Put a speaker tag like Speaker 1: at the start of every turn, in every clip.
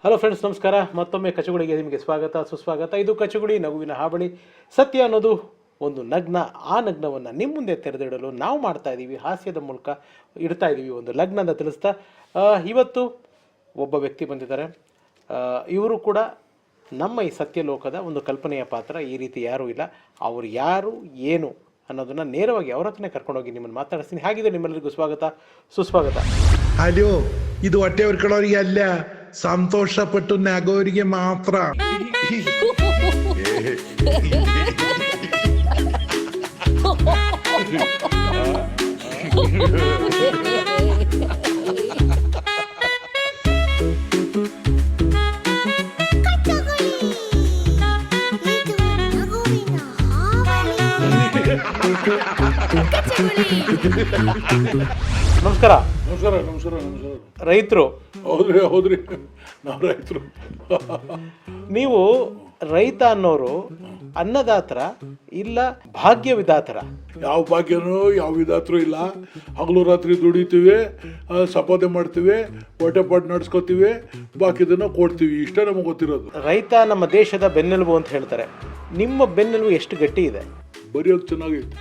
Speaker 1: Hello friends, ನಮಸ್ಕಾರ. ಮತ್ತೊಮ್ಮೆ ಕಚಗುಳಿಗೆ ನಿಮಗೆ ಸ್ವಾಗತ ಸುಸ್ವಾಗತ. ಇದು ಕಚಗುಳಿ ನಗುವಿನ ಹಾವಳಿ. ಸತ್ಯ ಅನ್ನೋದು ಒಂದು ನಗ್ನ. ಆ ನಗ್ನವನ್ನು ನಿಮ್ಮ ಮುಂದೆ ತೆರೆದಿಡಲು ನಾವು ಮಾಡ್ತಾ ಇದ್ದೀವಿ, ಹಾಸ್ಯದ ಮೂಲಕ ಇಡ್ತಾ ಇದ್ದೀವಿ ಒಂದು ಲಗ್ನ ಅಂತ ತಿಳಿಸ್ತಾ. ಇವತ್ತು ಒಬ್ಬ ವ್ಯಕ್ತಿ ಬಂದಿದ್ದಾರೆ. ಇವರು ಕೂಡ ನಮ್ಮ ಈ ಸತ್ಯಲೋಕದ ಒಂದು ಕಲ್ಪನೆಯ ಪಾತ್ರ. ಈ ರೀತಿ ಯಾರೂ ಇಲ್ಲ. ಅವರು ಯಾರು ಏನು ಅನ್ನೋದನ್ನು ನೇರವಾಗಿ ಅವ್ರ ಹತ್ರನೇ ಕರ್ಕೊಂಡೋಗಿ ನಿಮ್ಮನ್ನು ಮಾತಾಡಿಸ್ತೀನಿ. ಹಾಗಿದೆ, ನಿಮ್ಮೆಲ್ಲರಿಗೂ ಸ್ವಾಗತ ಸುಸ್ವಾಗತ.
Speaker 2: ಹಲೋ, ಇದು ಹೊಟ್ಟೆ ಹೊರ್ಕೊಳ್ಳೋರಿಗೆ ಅಲ್ಲ, ಸಂತೋಷಪಟ್ಟು ನಗೋರಿಗೆ ಮಾತ್ರ.
Speaker 1: ನಮಸ್ಕಾರ.
Speaker 3: ನಮಸ್ಕಾರ ನಮಸ್ಕಾರ ನಮಸ್ಕಾರ.
Speaker 1: ರೈತರು?
Speaker 3: ಹೌದ್ರಿ ನಾವು ರೈತರು.
Speaker 1: ನೀವು ರೈತ ಅನ್ನೋರು ಅನ್ನದಾತರ ಇಲ್ಲ ಭಾಗ್ಯವಿದಾತರ?
Speaker 3: ಯಾವ ಭಾಗ್ಯನೂ ಯಾವ ವಿಧಾತ್ರು ಇಲ್ಲ. ಹಗಲು ರಾತ್ರಿ ದುಡಿತೀವಿ, ಸಂಪಾದನೆ ಮಾಡ್ತೀವಿ, ಹೊಟ್ಟೆಪಾಟ್ ನಡ್ಸ್ಕೊತೀವಿ, ಬಾಕಿದನ್ನ ಕೊಡ್ತೀವಿ. ಇಷ್ಟೇ ನಮಗೆ ಗೊತ್ತಿರೋದು.
Speaker 1: ರೈತ ನಮ್ಮ ದೇಶದ ಬೆನ್ನೆಲುಬು ಅಂತ ಹೇಳ್ತಾರೆ. ನಿಮ್ಮ ಬೆನ್ನೆಲುಬು ಎಷ್ಟು ಗಟ್ಟಿ ಇದೆ?
Speaker 3: ಬರೆಯೋದು ಚೆನ್ನಾಗೈತೆ,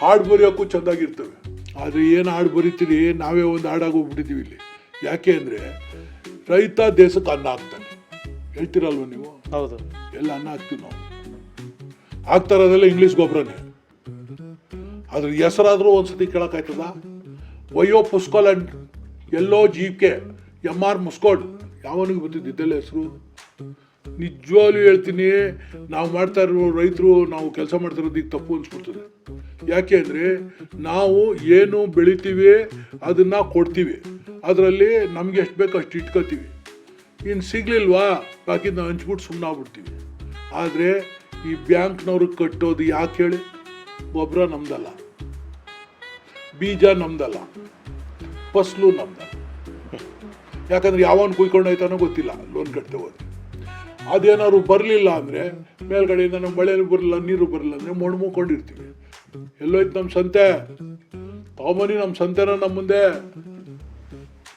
Speaker 3: ಹಾಡು ಬರೆಯೋಕ್ಕೂ ಚೆಂದಾಗಿರ್ತವೆ. ಆದರೆ ಏನು ಹಾಡು ಬರಿತೀರಿ, ನಾವೇ ಒಂದು ಹಾಡಾಗಿ ಹೋಗ್ಬಿಟ್ಟಿದ್ದೀವಿ ಇಲ್ಲಿ. ಯಾಕೆ ಅಂದರೆ ರೈತ ದೇಶಕ್ಕೆ ಅನ್ನ ಹಾಕ್ತಾನೆ, ಹೇಳ್ತೀರಲ್ವ ನೀವು?
Speaker 1: ಹೌದು,
Speaker 3: ಎಲ್ಲ ಅನ್ನ ಹಾಕ್ತೀವಿ ನಾವು. ಹಾಕ್ತಾ ಇರೋದೆಲ್ಲ ಇಂಗ್ಲೀಷ್ ಗೊಬ್ಬರನೇ. ಅದ್ರ ಹೆಸರಾದರೂ ಒಂದ್ಸತಿ ಕೇಳೋಕ್ಕಾಯ್ತದ? ವಯೋ ಪುಸ್ಕೋಲ್ಯಾಂಡ್, ಎಲ್ಲೋ ಜೀಪ್ಕೆ, MR ಮುಸ್ಕೋಡ್, ಯಾವನಿಗೆ ಬಂದಿದ್ದೆಲ್ಲ ಹೆಸರು? ನಿಜವಾಗ್ಲೂ ಹೇಳ್ತೀನಿ, ನಾವು ಮಾಡ್ತಾ ಇರೋ ರೈತರು, ನಾವು ಕೆಲಸ ಮಾಡ್ತಾ ಇರೋದು ಈಗ ತಪ್ಪು ಅನ್ಸ್ಬಿಡ್ತದೆ. ಯಾಕೆ ಅಂದರೆ ನಾವು ಏನು ಬೆಳಿತೀವಿ ಅದನ್ನು ಕೊಡ್ತೀವಿ, ಅದರಲ್ಲಿ ನಮ್ಗೆ ಎಷ್ಟು ಬೇಕು ಅಷ್ಟು ಇಟ್ಕೋತೀವಿ. ಇನ್ನು ಸಿಗ್ಲಿಲ್ವಾ ಬಾಕಿ ನಾವು ಹಂಚ್ಬಿಟ್ಟು ಸುಮ್ಮನೆ ಆಗ್ಬಿಡ್ತೀವಿ. ಆದರೆ ಈ ಬ್ಯಾಂಕ್ನವ್ರಿಗೆ ಕಟ್ಟೋದು ಯಾಕೆ ಹೇಳಿ? ಗೊಬ್ಬರ ನಮ್ದಲ್ಲ, ಬೀಜ ನಮ್ದಲ್ಲ, ಫಸಲು ನಮ್ದಲ್ಲ. ಯಾಕಂದ್ರೆ ಯಾವನ್ ಕುಯ್ಕೊಂಡು ಹೋಯ್ತಾನೋ ಗೊತ್ತಿಲ್ಲ, ಲೋನ್ ಕಟ್ತೇ ಹೋದ್ರೆ. ಅದೇನಾದ್ರು ಬರಲಿಲ್ಲ ಅಂದರೆ, ಮೇಲ್ಗಡೆಯಿಂದ ನಮ್ಮ ಮಳೆನೂ ಬರಲಿಲ್ಲ, ನೀರು ಬರಲಿಲ್ಲ ಅಂದರೆ ಮೊಣ್ಮುಕೊಂಡಿರ್ತೀವಿ. ಎಲ್ಲೋಯ್ತು ನಮ್ಮ ಸಂತೆ? ತಗೊಂಬನ್ನಿ ನಮ್ಮ ಸಂತೆನ ನಮ್ಮ ಮುಂದೆ.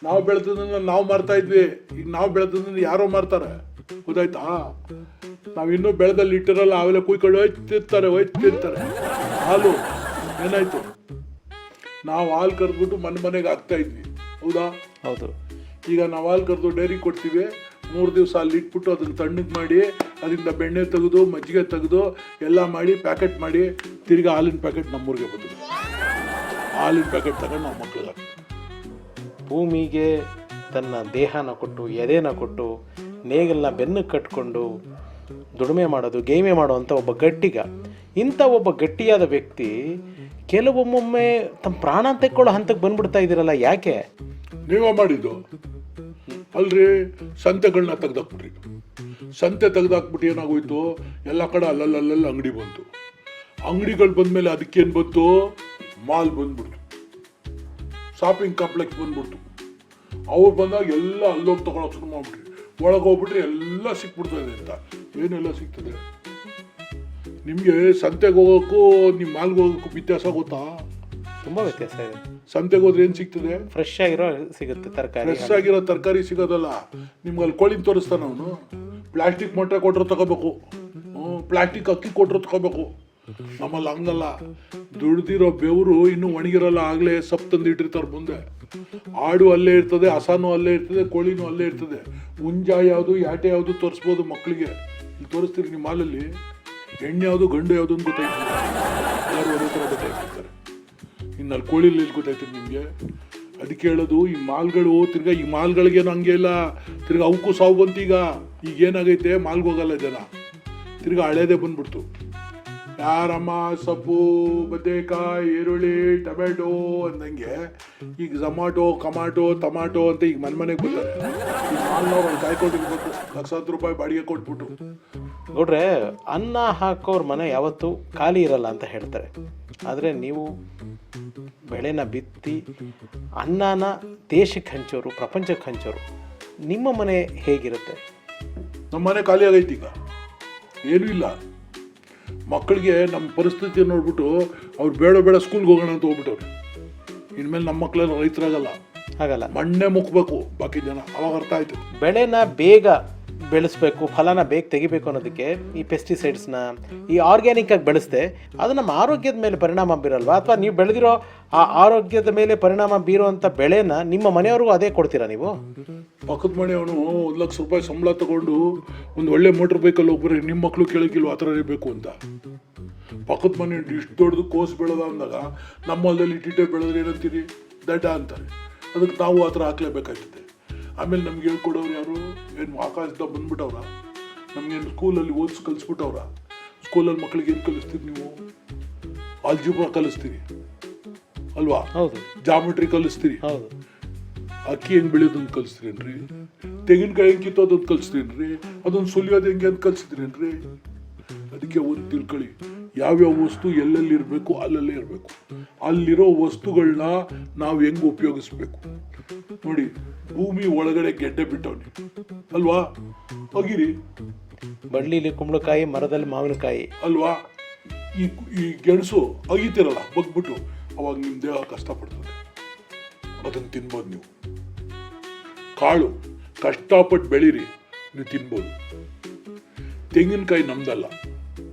Speaker 3: ನಾವು ಬೆಳೆದದನ್ನ ನಾವು ಮಾರ್ತಾ ಇದ್ವಿ, ಈಗ ನಾವು ಬೆಳೆದದನ್ನ ಯಾರೋ ಮಾರ್ತಾರೆ, ಗೊತ್ತಾಯ್ತಾ? ನಾವು ಇನ್ನೂ ಬೆಳೆದಲ್ಲಿ ಇಟ್ಟಿರಲ್ಲ, ಅವೆಲ್ಲ ಕುಯ್ಕೊಂಡು ಹೋಯ್ತಿರ್ತಾರೆ. ಹಾಲು ಏನಾಯ್ತು? ನಾವು ಹಾಲು ಕರೆದ್ಬಿಟ್ಟು ಮನೆಗೆ ಹಾಕ್ತಾ ಇದ್ವಿ, ಹೌದಾ?
Speaker 1: ಹೌದು.
Speaker 3: ಈಗ ನಾವು ಹಾಲು ಕರೆದು ಡೈರಿ ಕೊಡ್ತೀವಿ, 3 ದಿವಸ ಅಲ್ಲಿ ಇಟ್ಬಿಟ್ಟು ಅದನ್ನು ತಣ್ಣಗೆ ಮಾಡಿ, ಅದರಿಂದ ಬೆಣ್ಣೆ ತೆಗೆದು ಮಜ್ಜಿಗೆ ತೆಗೆದು ಎಲ್ಲ ಮಾಡಿ ಪ್ಯಾಕೆಟ್ ಮಾಡಿ, ತಿರ್ಗಿ ಹಾಲಿನ ಪ್ಯಾಕೆಟ್ ನಮ್ಮೂರಿಗೆ ಬರ್ತದೆ. ಹಾಲಿನ ಪ್ಯಾಕೆಟ್ ತಗೊಂಡು ನಾವು ಮಕ್ಕಳಿಗೆ ಹಾಕ್ತೀವಿ.
Speaker 1: ಭೂಮಿಗೆ ತನ್ನ ದೇಹನ ಕೊಟ್ಟು, ಎದೆನ ಕೊಟ್ಟು, ನೇಗಲ್ನ ಬೆನ್ನಕ್ಕೆ ಕಟ್ಕೊಂಡು ದುಡಿಮೆ ಮಾಡೋದು, ಗೇಮೆ ಮಾಡುವಂಥ ಒಬ್ಬ ಗಟ್ಟಿಗ. ಇಂಥ ಒಬ್ಬ ಗಟ್ಟಿಯಾದ ವ್ಯಕ್ತಿ ಕೆಲವೊಮ್ಮೊಮ್ಮೆ ತಮ್ಮ ಪ್ರಾಣ ತೆಕ್ಕೊಳ್ಳೋ ಹಂತಕ್ಕೆ ಬಂದ್ಬಿಡ್ತಾ ಇದ್ದೀರಲ್ಲ, ಯಾಕೆ?
Speaker 3: ನೀವೇ ಮಾಡಿದ್ದು ಅಲ್ರಿ. ಸಂತೆಗಳನ್ನ ತೆಗ್ದಾಕ್ಬಿಟ್ರಿ. ಸಂತೆ ತೆಗ್ದಾಕ್ಬಿಟ್ಟು ಏನಾಗೋಯ್ತು, ಎಲ್ಲ ಕಡೆ ಅಲ್ಲಲ್ಲ ಅಂಗಡಿ ಬಂತು. ಅಂಗಡಿಗಳು ಬಂದಮೇಲೆ ಅದಕ್ಕೇನು ಬಂತು? ಮಾಲ್ ಬಂದ್ಬಿಡ್ತು, ಶಾಪಿಂಗ್ ಕಾಂಪ್ಲೆಕ್ಸ್ ಬಂದ್ಬಿಡ್ತು. ಅವ್ರು ಬಂದಾಗ ಎಲ್ಲ ಅಲ್ಲೋಗಿ ತಗೊಳಕ್ ಶುರು ಮಾಡ್ಬಿಟ್ರಿ. ಒಳಗೆ ಹೋಗ್ಬಿಟ್ರಿ, ಎಲ್ಲ ಸಿಕ್ಬಿಡ್ತದೆ ಅಂತ. ಏನೆಲ್ಲ ಸಿಗ್ತದೆ ನಿಮಗೆ? ಸಂತೆಗೆ ಹೋಗೋಕ್ಕೂ ನಿಮ್ಮ ಮಾಲ್ಗೆ ಹೋಗೋಕ್ಕೂ ವ್ಯತ್ಯಾಸ ಗೊತ್ತಾ?
Speaker 1: ತುಂಬ ವ್ಯತ್ಯಾಸ ಇದೆ.
Speaker 3: ಸಂತೆಗೆ ಹೋದ್ರೆ ಏನು ಸಿಗ್ತದೆ?
Speaker 1: ಫ್ರೆಶ್ ಆಗಿರೋ ಸಿಗುತ್ತೆ ತರಕಾರಿ.
Speaker 3: ಫ್ರೆಶ್ ಆಗಿರೋ ತರಕಾರಿ ಸಿಗೋದಲ್ಲ. ನಿಮ್ಗೆ ಅಲ್ಲಿ ಕೋಳಿನ ತೋರಿಸ್ತಾನ ಅವನು. ಪ್ಲಾಸ್ಟಿಕ್ ಮೊಟ್ಟೆ ಕೊಟ್ಟರು ತಗೋಬೇಕು, ಪ್ಲಾಸ್ಟಿಕ್ ಅಕ್ಕಿ ಕೊಟ್ಟರು ತಗೋಬೇಕು. ನಮ್ಮಲ್ಲಿ ಹಂಗಲ್ಲ. ದುಡ್ದಿರೋ ಬೆವರು ಇನ್ನೂ ಒಣಗಿರಲ್ಲ, ಆಗಲೇ ಸೊಪ್ಪು ತಂದು ಇಟ್ಟಿರ್ತಾರೆ ಮುಂದೆ. ಆಡು ಅಲ್ಲೇ ಇರ್ತದೆ, ಹಸನೂ ಅಲ್ಲೇ ಇರ್ತದೆ, ಕೋಳಿನೂ ಅಲ್ಲೇ ಇರ್ತದೆ. ಹುಂಜ ಯಾವುದು ಯಾಟೆ ಯಾವುದು ತೋರಿಸ್ಬೋದು ಮಕ್ಕಳಿಗೆ. ಇಲ್ಲಿ ತೋರಿಸ್ತೀರಿ ನಿಮ್ಮ ಮಾಲಲ್ಲಿ ಹೆಣ್ಣು ಯಾವುದು ಗಂಡು ಯಾವುದು ಅಂತ ಗೊತ್ತಾಯ್ತದೆ. ಎಲ್ಲರೂ ಅದೇ ಥರ ಗೊತ್ತಾಯ್ತಿರ್ತಾರೆ. ಇನ್ನು ಅಲ್ಲಿ ಕೋಳಿಲಿ ಎಲ್ಲಿ ಗೊತ್ತಾಯ್ತದೆ ನಿಮಗೆ? ಅದಕ್ಕೆ ಹೇಳೋದು, ಈ ಮಾಲ್ಗಳು ತಿರ್ಗಾ, ಈ ಮಾಲ್ಗಳಿಗೇನು ಹಂಗೆ ಇಲ್ಲ. ತಿರ್ಗಾ ಅವಕ್ಕೂ ಸಾವು ಬಂತು. ಈಗ ಏನಾಗೈತೆ, ಮಾಲ್ಗೆ ಹೋಗಲ್ಲ ಜನ, ತಿರ್ಗಾ ಹಳೇದೇ ಬಂದ್ಬಿಡ್ತು. ಯಾರಮ್ಮ ಸೊಪ್ಪು, ಬದನೆಕಾಯಿ, ಈರುಳ್ಳಿ, ಟೊಮೆಟೊ ಅಂದಂಗೆ ಈಗ ಝೊಮ್ಯಾಟೊ, ಟೊಮಾಟೊ ಅಂತ ಈಗ ಮನೆಗೆ ಬರ್ತಾರೆ. ಈ ಮಾಲ್ನವ್ರು ಅಲ್ಲಿ ಕಾಯ್ಕೊಂಡಿರ್ಬೇಕು, ಲಕ್ಷಾಂತರ ರೂಪಾಯಿ ಬಾಡಿಗೆ ಕೊಟ್ಬಿಟ್ಟು.
Speaker 1: ನೋಡ್ರೆ, ಅನ್ನ ಹಾಕೋರ್ ಮನೆ ಯಾವತ್ತೂ ಖಾಲಿ ಇರಲ್ಲ ಅಂತ ಹೇಳ್ತಾರೆ. ಆದರೆ ನೀವು ಬೆಳೆನ ಬಿತ್ತಿ ಅನ್ನನ ದೇಶಕ್ಕೆ ಹಂಚೋರು, ಪ್ರಪಂಚಕ್ಕೆ ಹಂಚೋರು. ನಿಮ್ಮ ಮನೆ ಹೇಗಿರುತ್ತೆ?
Speaker 3: ನಮ್ಮ ಮನೆ ಖಾಲಿ ಆಗೈತಿ. ಈಗ ಏನೂ ಇಲ್ಲ. ಮಕ್ಕಳಿಗೆ ನಮ್ಮ ಪರಿಸ್ಥಿತಿ ನೋಡ್ಬಿಟ್ಟು ಅವ್ರು ಬೇಡ ಸ್ಕೂಲ್ಗೆ ಹೋಗೋಣ ಅಂತ ಹೋಗ್ಬಿಟ್ಟವ್ರು. ಇನ್ಮೇಲೆ ನಮ್ಮ ಮಕ್ಕಳೆಲ್ಲ ರೈತರಾಗಲ್ಲ.
Speaker 1: ಹಾಗಲ್ಲ.
Speaker 3: ಮಣ್ಣೆ ಮುಕ್ಬೇಕು ಬಾಕಿ ಜನ, ಅವಾಗ ಅರ್ಥ ಆಯ್ತು.
Speaker 1: ಬೆಳೆನ ಬೇಗ ಬೆಳೆಸ್ಬೇಕು, ಫಲನ ಬೇಗ ತೆಗಿಬೇಕು ಅನ್ನೋದಕ್ಕೆ ಈ ಪೆಸ್ಟಿಸೈಡ್ಸ್ನ ಈ ಆರ್ಗ್ಯಾನಿಕ್ ಆಗಿ ಬೆಳೆಸ್ದೆ ಅದು ನಮ್ಮ ಆರೋಗ್ಯದ ಮೇಲೆ ಪರಿಣಾಮ ಬೀರಲ್ವಾ? ಅಥವಾ ನೀವು ಬೆಳೆದಿರೋ ಆ ಆರೋಗ್ಯದ ಮೇಲೆ ಪರಿಣಾಮ ಬೀರುವಂಥ ಬೆಳೆನ ನಿಮ್ಮ ಮನೆಯವ್ರಿಗೂ ಅದೇ ಕೊಡ್ತೀರಾ ನೀವು?
Speaker 3: ಪಕ್ಕದ ಮನೆಯವನು 1 ಲಕ್ಷ ರೂಪಾಯಿ ಸಂಬಳ ತಗೊಂಡು ಒಂದು ಒಳ್ಳೆ ಮೋಟ್ರ್ ಬೈಕಲ್ಲಿ ಹೋಗ್ಬರ್ರಿ, ನಿಮ್ಮ ಮಕ್ಕಳು ಕೇಳಕ್ಕಿಲ್ವ ಆ ಥರ ಬೇಕು ಅಂತ. ಪಕ್ಕದ ಮನೆ ಇಷ್ಟು ದೊಡ್ಡದು ಕೋಸು ಬೆಳೆದ ಅಂದಾಗ ನಮ್ಮ ಹೊಲದಲ್ಲಿ ಇಟ್ಟಿಟ್ಟೆ ಬೆಳೆದ್ರೆ ಏನಂತೀರಿ, ದಡ್ಡ ಅಂತಾರೆ. ಅದಕ್ಕೆ ನಾವು ಆ ಥರ ಹಾಕ್ಲೇಬೇಕಾಗ್ತದೆ. ಆಮೇಲೆ ನಮ್ಗೆ ಹೇಳ್ಕೊಡೋರು ಯಾರು? ಏನು ಆಕಾಶದ ಬಂದ್ಬಿಟ್ಟವ್ರ? ನಮಗೇನು ಸ್ಕೂಲಲ್ಲಿ ಓದಿಸಿ ಕಲಿಸ್ಬಿಟ್ಟವ್ರ? ಸ್ಕೂಲಲ್ಲಿ ಮಕ್ಕಳಿಗೆ ಏನು ಕಲಿಸ್ತೀರಿ ನೀವು? ಆಲ್ಜಿಬ್ರಾ ಕಲಿಸ್ತೀರಿ ಅಲ್ವಾ?
Speaker 1: ಹೌದು.
Speaker 3: ಜಾಮೆಟ್ರಿ ಕಲಿಸ್ತೀರಿ.
Speaker 1: ಹೌದು.
Speaker 3: ಅಕ್ಕಿ ಹೆಂಗೆ ಬೆಳೆಯೋದನ್ನು ಕಲಿಸ್ತೀರೇನ್ರಿ? ತೆಂಗಿನಕಾಯಿ ಹೆಂಗೆ ಕಿತ್ತೋದನ್ನು ಕಲಿಸ್ತೀರೇನ್ರಿ? ಅದೊಂದು ಸುಲಿಯೋದು ಹೆಂಗೆ ಅಂತ ಕಲಿಸ್ತೀರೇನ್ರಿ? ಅದಕ್ಕೆ ಒಂದು ತಿಳ್ಕೊಳ್ಳಿ, ಯಾವ್ಯಾವ ವಸ್ತು ಎಲ್ಲೆಲ್ಲಿ ಇರಬೇಕು ಅಲ್ಲಲ್ಲೇ ಇರಬೇಕು. ಅಲ್ಲಿರೋ ವಸ್ತುಗಳನ್ನ ನಾವು ಹೆಂಗೆ ಉಪಯೋಗಿಸ್ಬೇಕು ನೋಡಿ. ಭೂಮಿ ಒಳಗಡೆ ಗೆಡ್ಡೆ ಬಿಟ್ಟವನಿ ಅಲ್ವಾ? ಹೋಗಿರಿ,
Speaker 1: ಬಳ್ಳಿಲಿ ಕುಂಬಳಕಾಯಿ, ಮರದಲ್ಲಿ ಮಾವಿನಕಾಯಿ
Speaker 3: ಅಲ್ವಾ? ಈ ಗೆಣಸು ಅಗಿತಿರಲ್ಲ ಬಗ್ಬಿಟ್ಟು, ಅವಾಗ ನಿಮ್ಮ ದೇಹ ಕಷ್ಟಪಡ್ತದೆ, ಅದನ್ನು ತಿನ್ಬೋದು ನೀವು. ಕಾಳು ಕಷ್ಟಪಟ್ಟು ಬೆಳೀರಿ, ನೀವು ತಿನ್ಬೋದು. ತೆಂಗಿನಕಾಯಿ ನಮ್ದಲ್ಲ,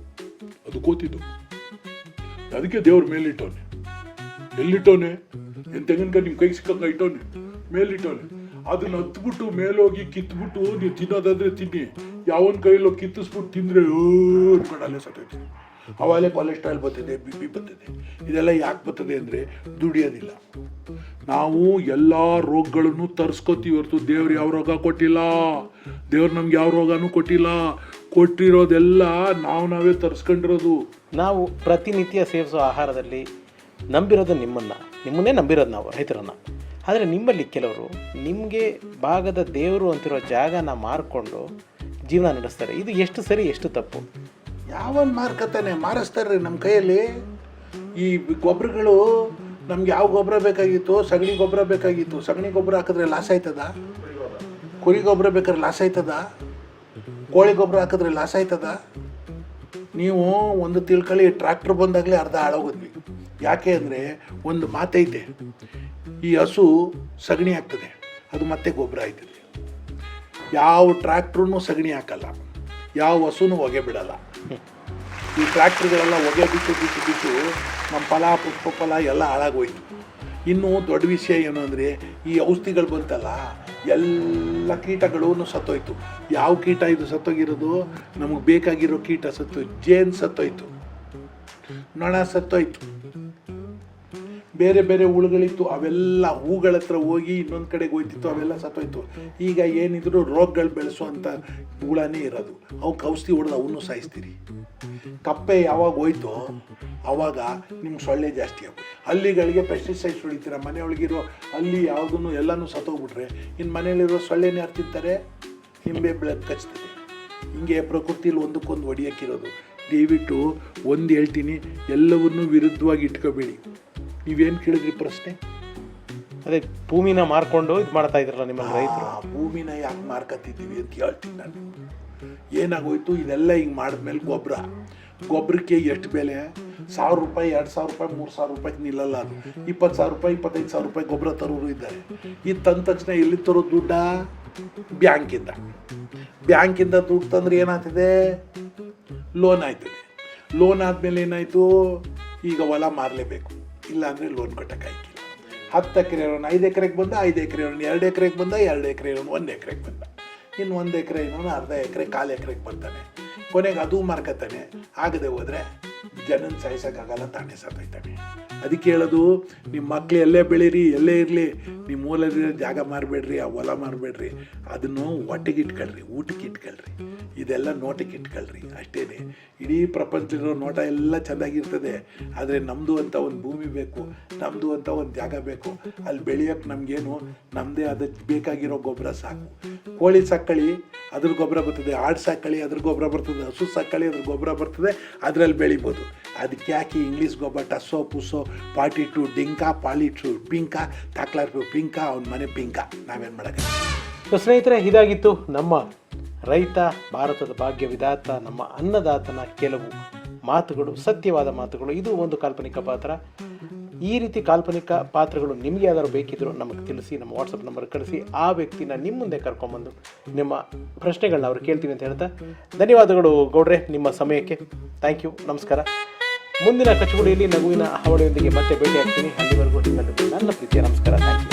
Speaker 3: ಅದು ಕೋತಿದ್ದು. ಅದಕ್ಕೆ ದೇವ್ರ ಮೇಲಿಟ್ಟವನೆ. ಎಲ್ಲಿಟ್ಟವನೆ? ಏನು ತೆಂಗಿನಕಾಯಿ ನಿಮ್ಮ ಕೈಗೆ ಸಿಕ್ಕಂಗ ಇಟ್ಟವನೆ, ಮೇಲಿಟ್ಟವನೆ. ಅದನ್ನ ಹತ್ಬಿಟ್ಟು ಮೇಲೋಗಿ ಕಿತ್ಬಿಟ್ಟು ನೀವು ತಿನ್ನೋದಾದ್ರೆ ತಿನ್ನಿ. ಯಾವನ್ ಕೈಲೋ ಕಿತ್ತಿಸ್ಬಿಟ್ಟು ತಿಂದ್ರೆ ಅಲ್ಲೇ ಸತ್ತೈತಿ. ಅವಾಗಲೇ ಕೊಲೆಸ್ಟ್ರಾಲ್ ಬರ್ತದೆ, BP ಬರ್ತದೆ. ಇದೆಲ್ಲ ಯಾಕೆ ಬರ್ತದೆ ಅಂದರೆ ದುಡಿಯೋದಿಲ್ಲ. ನಾವು ಎಲ್ಲ ರೋಗಗಳನ್ನು ತರಿಸ್ಕೋತೀವಿ ಹೊರತು ದೇವ್ರು ಯಾವ ರೋಗ ಕೊಟ್ಟಿಲ್ಲ. ದೇವ್ರು ನಮ್ಗೆ ಯಾವ ರೋಗನೂ ಕೊಟ್ಟಿಲ್ಲ. ಕೊಟ್ಟಿರೋದೆಲ್ಲ ನಾವೇ ತರಿಸ್ಕೊಂಡಿರೋದು.
Speaker 1: ನಾವು ಪ್ರತಿನಿತ್ಯ ಸೇವಿಸೋ ಆಹಾರದಲ್ಲಿ ನಂಬಿರೋದು ನಿಮ್ಮನ್ನೇ ನಂಬಿರೋದು ನಾವು ರೈತರನ್ನು. ಆದರೆ ನಿಮ್ಮಲ್ಲಿ ಕೆಲವರು ನಿಮಗೆ ಭಾಗದ ದೇವರು ಅಂತಿರೋ ಜಾಗನ ಮಾರ್ಕೊಂಡು ಜೀವನ ನಡೆಸ್ತಾರೆ. ಇದು ಎಷ್ಟು ಸರಿ, ಎಷ್ಟು ತಪ್ಪು?
Speaker 4: ಯಾವನ್ ಮಾರ್ಕತಾನೆ ಮಾರಿಸ್ತಾರ್ರಿ ನಮ್ಮ ಕೈಯಲ್ಲಿ. ಈ ಗೊಬ್ಬರಗಳು ನಮ್ಗೆ ಯಾವ ಗೊಬ್ಬರ ಬೇಕಾಗಿತ್ತು? ಸಗಣಿ ಗೊಬ್ಬರ ಬೇಕಾಗಿತ್ತು. ಸಗಣಿ ಗೊಬ್ಬರ ಹಾಕಿದ್ರೆ ಲಾಸ್ ಆಯ್ತದ? ಕುರಿ ಗೊಬ್ಬರ ಬೇಕಾದ್ರೆ ಲಾಸ್ ಆಯ್ತದ? ಕೋಳಿ ಗೊಬ್ಬರ ಹಾಕಿದ್ರೆ ಲಾಸ್ ಆಯ್ತದ? ನೀವು ಒಂದು ತಿಳ್ಕೊಳ್ಳಿ, ಟ್ರ್ಯಾಕ್ಟರ್ ಬಂದಾಗಲೇ ಅರ್ಧ ಹಾಳಾಗೋದ್ವಿ. ಯಾಕೆ ಅಂದರೆ ಒಂದು ಮಾತೈತೆ, ಈ ಹಸು ಸಗಣಿ ಹಾಕ್ತದೆ, ಅದು ಮತ್ತೆ ಗೊಬ್ಬರ ಆಯ್ತದೆ. ಯಾವ ಟ್ರ್ಯಾಕ್ಟ್ರೂ ಸಗಣಿ ಹಾಕಲ್ಲ, ಯಾವ ಹಸುನೂ ಹೊಗೆ ಬಿಡಲ್ಲ. ಈ ಟ್ರ್ಯಾಕ್ಟ್ರುಗಳೆಲ್ಲ ಹೊಗೆ ಬಿಟ್ಟು ನಮ್ಮ ಫಲ ಎಲ್ಲ ಹಾಳಾಗೋಯ್ತು. ಇನ್ನು ದೊಡ್ಡ ವಿಷಯ ಏನು ಅಂದರೆ ಈ ಔಷಧಿಗಳು ಬಂತಲ್ಲ, ಎಲ್ಲ ಕೀಟಗಳೂ ಸತ್ತೋಯ್ತು. ಯಾವ ಕೀಟ ಇದು ಸತ್ತೋಗಿರೋದು? ನಮಗೆ ಬೇಕಾಗಿರೋ ಕೀಟ ಸತ್ತೋಯ್ತು. ಜೇನು ಸತ್ತೋಯ್ತು, ನೊಣ ಸತ್ತೋಯ್ತು, ಬೇರೆ ಬೇರೆ ಹುಳುಗಳಿತ್ತು, ಅವೆಲ್ಲ ಹೂಗಳ ಹತ್ರ ಹೋಗಿ ಇನ್ನೊಂದು ಕಡೆಗೆ ಹೋಯ್ತಿತ್ತು, ಅವೆಲ್ಲ ಸತ್ತೋಯ್ತು. ಈಗ ಏನಿದ್ರು ರೋಗಗಳು ಬೆಳೆಸುವಂಥ ಹುಳನೇ ಇರೋದು. ಅವಕ್ಕೆ ಔಷಧಿ ಹೊಡೆದು ಅವನ್ನೂ ಸಾಯಿಸ್ತೀರಿ. ಕಪ್ಪೆ ಯಾವಾಗ ಹೋಯ್ತೋ ಆವಾಗ ನಿಮ್ಗೆ ಸೊಳ್ಳೆ ಜಾಸ್ತಿ ಆಗುತ್ತೆ. ಹಲ್ಲಿಗಳಿಗೆ ಪೆಸ್ಟಿಸೈಡ್ಸ್ ಹೊಡಿತೀರ, ಮನೆಯೊಳಗಿರೋ ಅಲ್ಲಿ ಯಾವುದನ್ನು ಎಲ್ಲನೂ ಸತ್ತೋಗ್ಬಿಟ್ರೆ ಇನ್ನು ಮನೆಯಲ್ಲಿರೋ ಸೊಳ್ಳೆನೇ ಯಾರು ತಿಂತಾರೆ? ನಿಂಬೆ ಬೆಳಕು ಕಚ್ತದೆ. ಹಿಂಗೆ ಪ್ರಕೃತಿಲಿ ಒಂದಕ್ಕೊಂದು ಹೊಡಿಯೋಕ್ಕಿರೋದು. ದಯವಿಟ್ಟು ಒಂದು ಹೇಳ್ತೀನಿ, ಎಲ್ಲವನ್ನೂ ವಿರುದ್ಧವಾಗಿ ಇಟ್ಕೋಬೇಡಿ. ನೀವೇನು ಕೇಳಿದ್ರಿ ಪ್ರಶ್ನೆ?
Speaker 1: ಅದೇ ಭೂಮಿನ ಮಾರ್ಕೊಂಡು ಇದು ಮಾಡ್ತಾ ಇದ್ರಲ್ಲ ನಿಮ್ಮ ರೈತರು.
Speaker 4: ಭೂಮಿನ ಯಾಕೆ ಮಾರ್ಕತ್ತಿದ್ದೀವಿ ಅಂತ ಹೇಳ್ತೀನಿ ನಾನು. ಏನಾಗೋಯ್ತು, ಇದೆಲ್ಲ ಹಿಂಗೆ ಮಾಡಿದ್ಮೇಲೆ ಗೊಬ್ಬರಕ್ಕೆ ಎಷ್ಟು ಬೆಲೆ? 1000 ರೂಪಾಯಿ, 2000 ರೂಪಾಯಿ, 3000 ರೂಪಾಯಿಗೆ ನಿಲ್ಲಲ್ಲ ಅದು. 20,000 ರೂಪಾಯಿ, 25,000 ರೂಪಾಯಿ ಗೊಬ್ಬರ ತರೋರು ಇದ್ದಾರೆ. ಇದು ತಂದ ತಕ್ಷಣ ಎಲ್ಲಿ ತರೋ ದುಡ್ಡ? ಬ್ಯಾಂಕಿಂದ ದುಡ್ಡು ತಂದ್ರೆ ಏನಾಗ್ತದೆ? ಲೋನ್ ಆಯ್ತದೆ. ಲೋನ್ ಆದಮೇಲೆ ಏನಾಯಿತು? ಈಗ ಹೊಲ ಮಾರಲೇಬೇಕು, ಇಲ್ಲಾಂದರೆ ಲೋನ್ ಕಟ್ಟೋಕ್ಕಾಗಿಲ್ಲ. 10 ಎಕರೆ ಇರೋನು 5 ಎಕರೆಗೆ ಬಂದ, 5 ಎಕರೆ ಇರೋನು 2 ಎಕರೆಗೆ ಬಂದ, 2 ಎಕರೆ ಇರೋನು 1 ಎಕರೆಗೆ ಬಂದ, ಇನ್ನು 1 ಎಕರೆ ಇರೋನು ಅರ್ಧ ಎಕರೆ, 1/4 ಎಕರೆಗೆ ಬರ್ತಾನೆ. ಕೊನೆಗೆ ಅದು ಮಾರ್ಕತಾನೆ. ಆಗದೆ ಹೋದರೆ ಜನನ ಸಾಯಿಸೋಕ್ಕಾಗಲ್ಲ, ತಾನೇ ಸತ್ತೋಯ್ತಾನೆ. ಅದಕ್ಕೆ ಹೇಳೋದು, ನಿಮ್ಮ ಮಕ್ಳು ಎಲ್ಲೇ ಬೆಳೀರಿ, ಎಲ್ಲೇ ಇರಲಿ, ನಿಮ್ಮ ಮೂಲಲ್ಲಿರೋ ಜಾಗ ಮಾರಬೇಡ್ರಿ, ಆ ಹೊಲ ಮಾರಬೇಡ್ರಿ. ಅದನ್ನು ಹೊಟ್ಟೆಗೆ ಇಟ್ಕೊಳ್ರಿ, ಊಟಕ್ಕೆ ಇಟ್ಕೊಳ್ರಿ, ಇದೆಲ್ಲ ನೋಟಕ್ಕೆ ಇಟ್ಕೊಳ್ರಿ. ಅಷ್ಟೇ. ಇಡೀ ಪ್ರಪಂಚದಲ್ಲಿರೋ ನೋಟ ಎಲ್ಲ ಚೆಂದಾಗಿರ್ತದೆ. ಆದರೆ ನಮ್ಮದು ಅಂತ ಒಂದು ಭೂಮಿ ಬೇಕು, ನಮ್ಮದು ಅಂತ ಒಂದು ಜಾಗ ಬೇಕು. ಅಲ್ಲಿ ಬೆಳೆಯೋಕ್ಕೆ ನಮಗೇನು, ನಮ್ಮದೇ ಅದಕ್ಕೆ ಬೇಕಾಗಿರೋ ಗೊಬ್ಬರ ಸಾಕು. ಕೋಳಿ ಸಾಕೊಳ್ಳಿ, ಅದ್ರ ಗೊಬ್ಬರ ಬರ್ತದೆ. ಆಡು ಸಾಕೊಳ್ಳಿ, ಅದ್ರ ಗೊಬ್ಬರ ಬರ್ತದೆ. ಹಸು ಸಾಕೊಳ್ಳಿ, ಅದ್ರ ಗೊಬ್ಬರ ಬರ್ತದೆ, ಅದರಲ್ಲಿ ಬೆಳಿಬೋದು. ಅದಕ್ಕೆ ಯಾಕೆ ಇಂಗ್ಲೀಷ್ ಗೊಬ್ಬರ ಟಸೋ ಪುಸೋ 42 ಡಿಂಕ ಪಾಲಿಟು ಪಿಂಕ ತಾಕ್ಲಾರ್ಪು ಪಿಂಕ ಅವ್ನ ಮನೆ ಪಿಂಕ, ನಾವೇನು ಮಾಡೋಕ್ಕೆ.
Speaker 1: ಸೊ ಸ್ನೇಹಿತರೆ, ಇದಾಗಿತ್ತು ನಮ್ಮ ರೈತ, ಭಾರತದ ಭಾಗ್ಯ ವಿಧಾತ, ನಮ್ಮ ಅನ್ನದಾತನ ಕೆಲವು ಮಾತುಗಳು, ಸತ್ಯವಾದ ಮಾತುಗಳು. ಇದು ಒಂದು ಕಾಲ್ಪನಿಕ ಪಾತ್ರ. ಈ ರೀತಿ ಕಾಲ್ಪನಿಕ ಪಾತ್ರಗಳು ನಿಮಗೆ ಯಾವ್ದಾದ್ರು ಬೇಕಿದ್ರು ನಮಗೆ ತಿಳಿಸಿ, ನಮ್ಮ ವಾಟ್ಸಪ್ ನಂಬರ್ ಕಳಿಸಿ. ಆ ವ್ಯಕ್ತಿನ ನಿಮ್ಮ ಮುಂದೆ ಕರ್ಕೊಂಬಂದು ನಿಮ್ಮ ಪ್ರಶ್ನೆಗಳನ್ನ ಅವ್ರು ಕೇಳ್ತೀವಿ ಅಂತ ಹೇಳ್ತಾ ಧನ್ಯವಾದಗಳು ಗೌಡ್ರೆ ನಿಮ್ಮ ಸಮಯಕ್ಕೆ. ಥ್ಯಾಂಕ್ ಯು, ನಮಸ್ಕಾರ. ಮುಂದಿನ ಕಚಗುಳಿಯಲ್ಲಿ ನಗುವಿನ ಹಾವಳಿಯೊಂದಿಗೆ ಮತ್ತೆ ಭೇಟಿ ಆಗ್ತೀನಿ. ಅಲ್ಲಿವರೆಗೂ ನಿಮ್ಮೆಲ್ಲರಿಗೂ ನನ್ನ ಪ್ರೀತಿಯ ನಮಸ್ಕಾರ. Thank you.